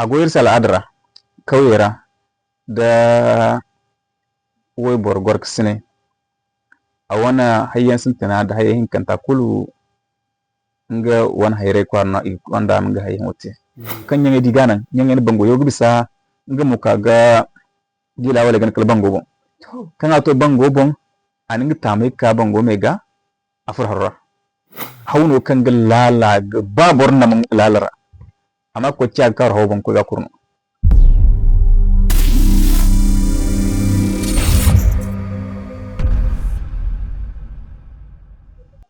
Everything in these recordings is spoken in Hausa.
agoyir sal adra kauyera da wai borgor ksine a wana hayyan sintina da hayyan kanta kulu nga wan hayre kwarna wanda nga hayyan wote kan yange diganan yange bango yogi bisa nga muka ga gila wala gan kal bango bon kan ato bango bon aninga tamai ka bango mega afur harra hawno kan ga lala ga babor na mun lalara amma ko ciya kar hawo ban ko ga kurno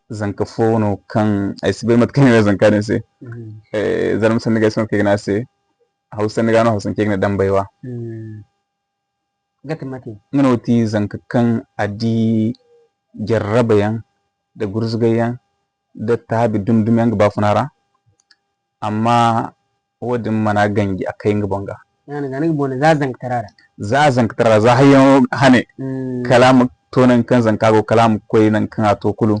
zanka fono kan ay sibe mat kan zanka ne se zaram san ga son ke na se hausa ne ga no hausan ke ne dan baiwa gata mate ngano ti zanka kan adi jarraba yan da gurzugayan da tabi dumdum yang ba funara amma wodin mana gangi akai ngabonga yana ga ngi bona za zanka tarara za hayyan hane kalam tonan kan zankago kalam koy nan kan ato kulu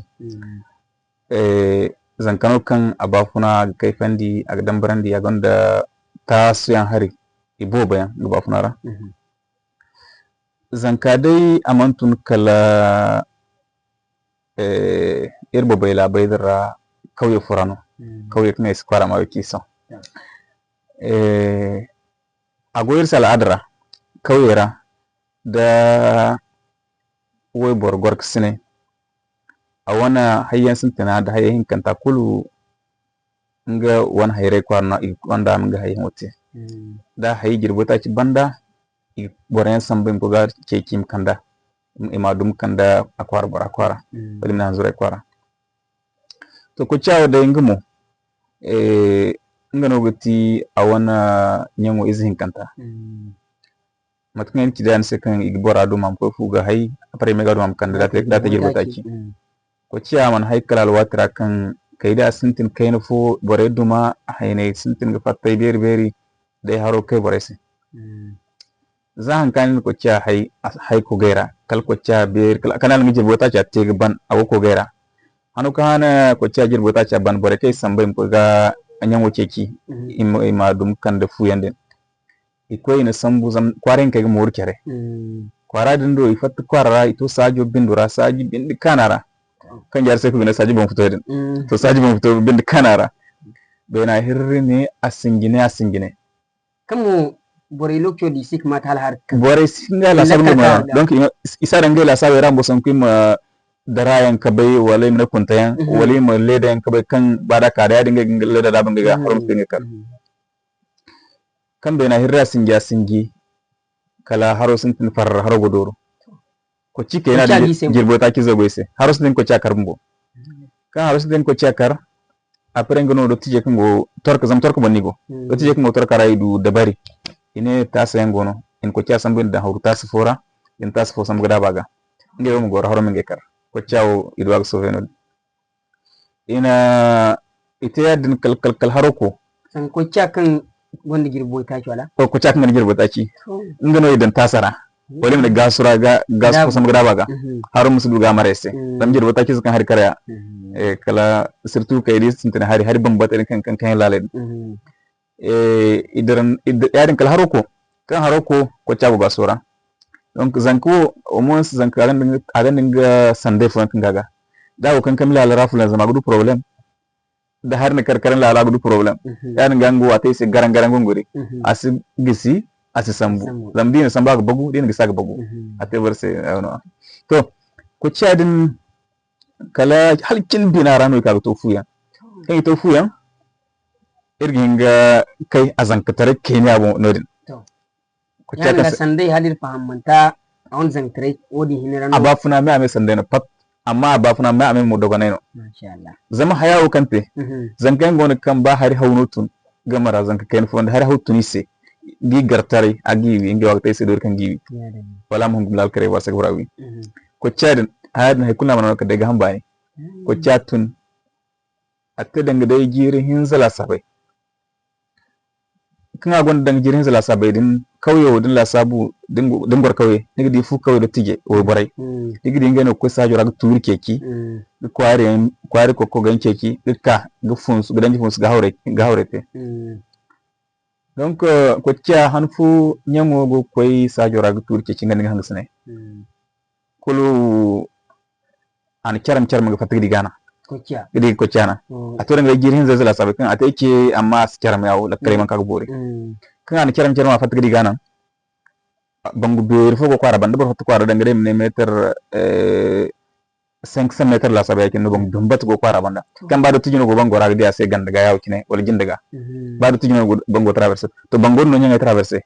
zankano kan abafuna kai fandi a dambarandi a gonda ta suyan hari ibo bayan ga funara zanka dai amantun kala irbo bayla baydara kauye furano kauye kuma is kwara ma kiso agoyir sal adra kauyera da wai borgor ksine a wana hayyan sintina da hayyan kanta kulu nga wan hayre kwarna wanda nga hayyan wote da hayi girbota ci banda boren sambin ko gar kekim kanda imadum kanda akwara bora kwara wali na zure kwara to ko chawo da ngumo ngano gati a wana nyango izin kanta matkan ci dan se kan igbora do mam ko fuga hay apre mega do mam kanda da ta girbota ci ko ciya man haykal watra kan kayda sintin kayna fo bore duma hayne sintin ga fattay beri dai haro kai bore se zahan kanin ko ciya hay ko gaira kal ko ciya ber kanal mi jirbota ci te ban awo ko gaira hanu kana ko ciya jirbota ci ban bore kai sambay ko ga anyan woce ki ima dum kan da fu yande ikoy na sambu zam kwaren kai mo wurkere kwara dindo ifat kwara ito sajo bindura saji bindi kanara kan jar sai ku na saji ban fito din to saji ban fito bindi kanara be na hirri ne asingine kamo bore lokyo di sik matal har bore singa la sabu ma donc isa range la sabu rambo son kuma darayan kabai walai na kuntayan walai ma ledan kabai kan bada ka da dinga leda da banga harum tinga kan be na hirra singi kala haro sun tin farar haro godoro ko cike yana da girbota ki zo goise haro sun ko chakar mbo kan haro sun ko chakar apre ngono do tije ko torka zam torka bonigo do tije ko torka raidu dabari ine tasa yangono in ko cha sambin da hawru tasa fora in tasa fo sam gada baga ngeyo mo gor haro menge kar ko chawo idwag soveno ina ite yadin kal haroko san ko chakan wanda girbota ci wala ko chakan man girbota ci ngano idan tasara wala min gasura gas ko sam gada baga haro musu ga marese dam girbota ci kan har karya kala surtout kay dis tinta hari bambata kan lalade idaran yadin kal haroko kan haroko ko chago gasura donc zanko au moins zanko agan dinga sande fon kan gaga dawo kan kamila la rafulan zama gudu problem da har ne karkaran la gudu problem yan gango wate se garan gunguri asi gisi asi sambu zamdina samba ga bagu din gisa ga bagu ate verse no to ko chadin kala halkin binarano ka to fuya kai to fuya irgin ga kai azanka tare kenya bo nodin ko chaka sandai hadir fahammanta on zankare wodi hinirano abafuna me ame sandai na pat amma abafuna me ame mo dogane no masha Allah zama hayawo kante zankan gona kan ba hari hawnutun gamara zanka kain fon hari hawtuni se gi gartare agi ngi waqtay se dor kan giwi wala mo ngum lal kare wasa brawi ko chadin hayadin hay kunna manaka daga hambani ko chatun atte danga dai jiri hinzala sabai kana gon danga jiri hinzala sabai din kauye din la sabu din gor kauye nigi di fu kauye da tije o borai nigi di ngene ko sajo rag tur keki kware ko gan keki dukka ga funsu ga danji funsu ga haure te donc ko tia hanfu nyango go koy sa jora go turke cinga nga hangsane kulu an charam ga fatigi gana gidi ko tiana atore nga jirin zazala sabe kan ateke amma charam yawo la kare man ka bore kan an charam fatigi gana bangu beer fo ko kwara banda bor hoto kwara dangare ne meter 500 meter la sabe kin bangu dumbat go kwara banda kan ba do tijino go bango raga dia se ganda ga yaw kine wala jindaga ba do tijino go bango traverse to bango no nyanga traverse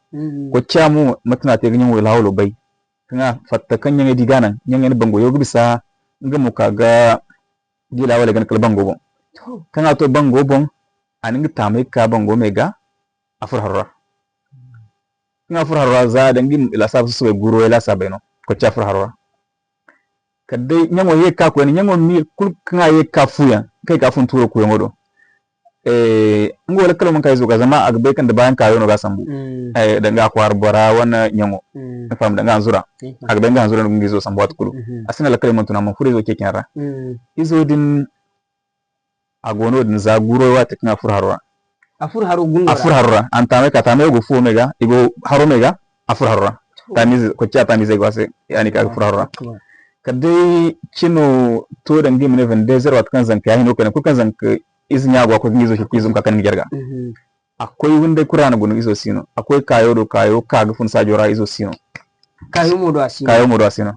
ko chamu matna te ganyo lawlo bay kan fatta kan nyanga diganan nyanga ne bango yogo bisa ngamu kaga gila wala gan kala bango bon kan to bango bon aninga tamay ka bango mega afur harra nga fur harwa za dangi la sabu su guro la sabeno ko cha fur harwa kadai nyango ye ka ko ni nyango mi kul nga ye ka fuya kai ka fun turo ko yodo ngo wala kala man kai zo ga zama agbe kan da bayan ka yono ga sambu danga ko bora wana nyango fam danga zura agbe nga zura ngi zo sambu wat kulu asina la kala man tuna man fure zo ke kenra izo din agono din za guro wa ta nga fur harwa afur harura antame katame go fu mega igo haro mega afur harura tamiz ko cha tamiz go ase yani ka afur harura kadai kino to dangi mine van desert wat kan zanka yahin ko kan zanka iznya go ko ngizo shi kizum ka kan gerga akwai wanda kurana gunu izo sino akwai kayo kaga fun sajora izo sino kayo modo asino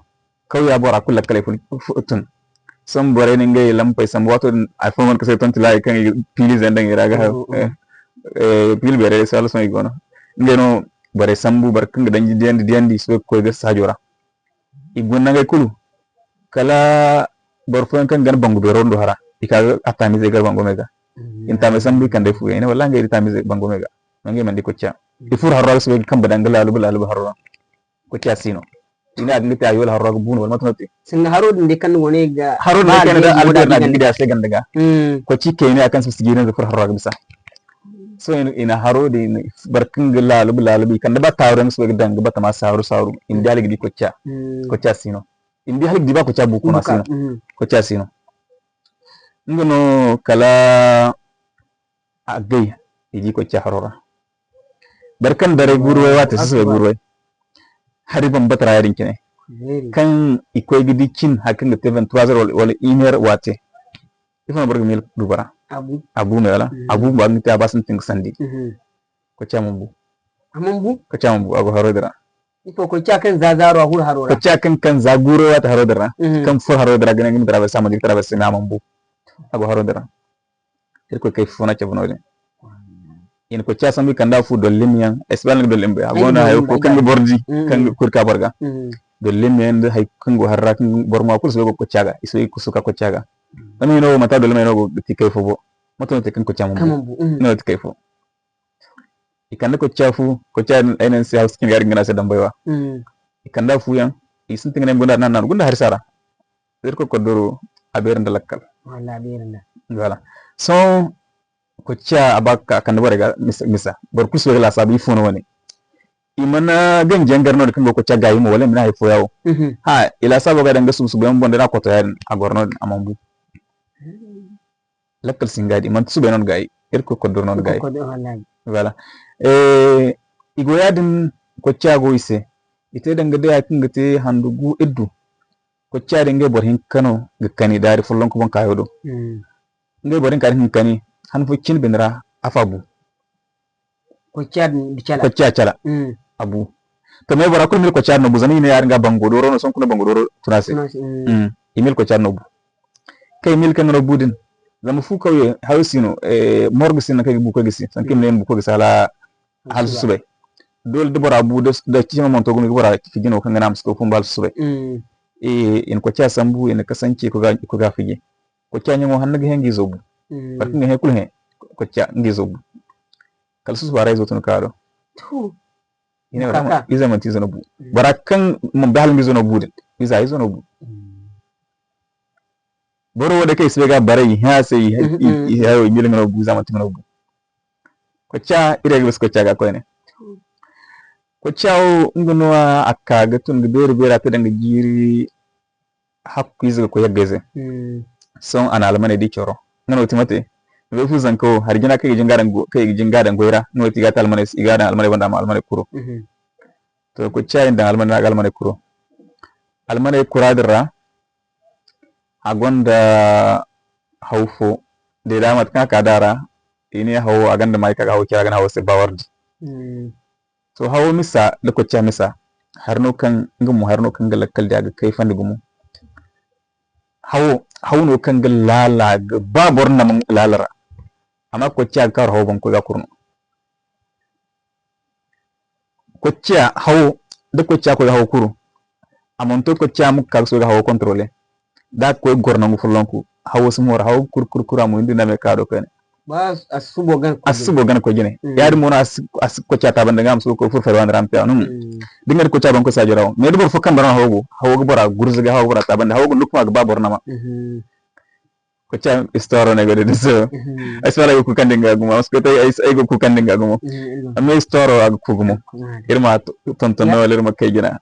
ya bora kullu kale tun sam bore ne ngai lampai sam wato iphone ka sai ton tilai kan pili zandan iraga pil bere salo so igono ngeno bare sambu barkanga danji diandi so ko ga sajora igonna ngai kulu kala borfon kan gan bangu be rondo hara ikaga atami ze gar bangu mega intame sambu kan defu ene wala ngai itami ze bangu mega ngai mandi ko cha ifur harra so kan badanga lalu harra ko cha sino ina adni ta yol harra bunu wal matnati sin haro din de kan woni ga haro de kan da alberna digida se gandaga ko cike ne akan su sigina da fur harra bisa so ina haro de barkin lalu kan da ba tawran su ga danga ba ta ma saru inda ligi ko cha sino indi halik di ba ko cha buku na sino ko cha sino ngono kala agay iji ko cha harora barkan dare gurwe wata su gurwe hari ban batara yarin kine kan ikoy gidi kin hakin da teven 3 wala email wate ifan barga mil dubara abu ne wala abu ba ni ta basin tin sandi ko cha mambu ko cha mambu ago harodira ifo ko cha kan zazaro hur harora ko cha kan zaguro wata harodira kan fur harodira ganin mi traverse sama dik traverse na mambu ago harodira ko kay fona cha bonole in ko cha sambi kanda fu do limyan esbal do limbe agona hay ko kan bordi kan kurka barga do limyan hay kan go harra kan borma ko so ko chaga iso ko suka ko chaga nami no mata do limyan go tikay fo bo mato te kan ko cha mambu no tikay fo ikanda ko chafu ko cha enen si house kin gari ngana se dambaywa ikanda fu yan isin tingene gonda nan gonda har sara ko doro aber ndalakkal wala berna wala so ko cha abaka kan bare ga misa bar kuso la sabi fono woni imana gan jangar no kan ko cha gayi mo wala mina hay fo yawo ha ila sabo ga danga susu ben bonde na ko to yarin agorno amambu lakkal singadi man su benon gayi ko dor non gayi wala igoyadin ko cha go ise ite danga de akin gate handugu eddu ko cha danga bor hin kano ga kani dari fullon ko bon kayo do ngai borin kan hin kani han fo kin binra afabu ko cha chala abu to me bara ko mil ko cha no buzani ne yar nga bango doro no son ko bango doro tunase email ko cha no bu kay mil kan no budin zama fu kawye hausino morgu sin kay bu ko gisi san kim len bu ko gisala hal sube dol de bora bu da ci mon to gumi bora fi gino kan ganam sko fumbal sube in ko cha sambu in kasance ko ga fige ko cha nyamo hannaga hengi zobu barki ngi hekul he ko cha ngi zobu kal sus bara izo tun kado ina wala iza man tizo no bu barakan mon dal mi zo no bu iza izo no bu boro wada kai sai ga barai ha sai yawo milin no bu zaman tun no bu ko cha ire ga ko cha ga ko ne ko cha ngono akka ga tun ga bere bere ta danga jiri hakku izo ko yaggeze son ana almane di choro ngano timate be fu zanko har gina kai jingadan goira no ti gata almane igada almane banda ma almane kuro to ko chayin da almane na almane kuro almane kuradirra agonda hawfo de damat ka kadara ini hawo aganda mai kaga hawo kira gana hawo se bawardi so hawo misa da ko cha misa harno kan ngumu harno kan galakal da ga kai fandi gumu hawo no kan lala ga babor na mun lalara amma ko cha kar hawo ban ko ga kurno ko cha hawo da ko cha ko ga hawo kuru amon to ko cha mu kal so ga hawo contrôler da ko gorna mu fulonku hawo sumor hawo kur amu indi na me kado kene bas asubo gan ko jine yaadi mona as ko cha tabande ngam so ko furfere wan rampe anum dinga ko cha ban ko sa jiraw me do fo kambara hawo bora gurzuga hawo bora tabande hawo lukma ga babor nama ko cha istoro ne gode so aswala ko kandinga guma ko tay ay ko kandinga guma amma istoro ag kugumo irma tonton no lerma kay jina